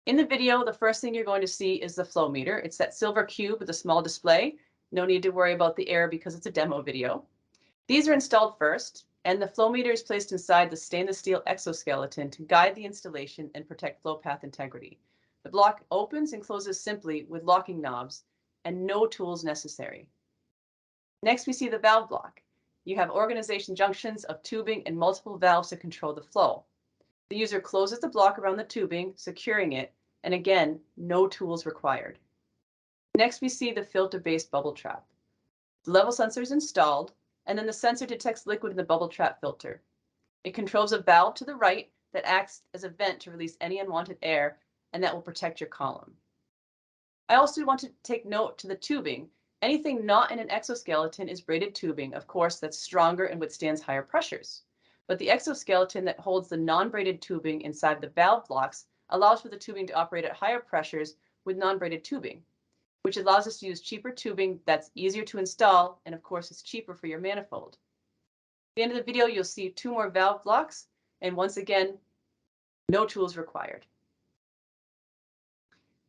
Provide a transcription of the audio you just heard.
In the video, the first thing you're going to see is the flow meter. It's that silver cube with a small display. No need to worry about the air because it's a demo video. These are installed first, and the flow meter is placed inside the stainless steel exoskeleton to guide the installation and protect flow path integrity. The block opens and closes simply with locking knobs and no tools necessary. Next, we see the valve block. You have organization junctions of tubing and multiple valves to control the flow. The user closes the block around the tubing, securing it, and again, no tools required. Next, we see the filter-based bubble trap. The level sensor is installed, and then the sensor detects liquid in the bubble trap filter. It controls a valve to the right that acts as a vent to release any unwanted air, and that will protect your column. I also want to take note to the tubing. Anything not in an exoskeleton is braided tubing, of course, that's stronger and withstands higher pressures. But the exoskeleton that holds the non-braided tubing inside the valve blocks allows for the tubing to operate at higher pressures with non-braided tubing, which allows us to use cheaper tubing that's easier to install, and of course, it's cheaper for your manifold. At the end of the video, you'll see 2 more valve blocks, and once again, no tools required.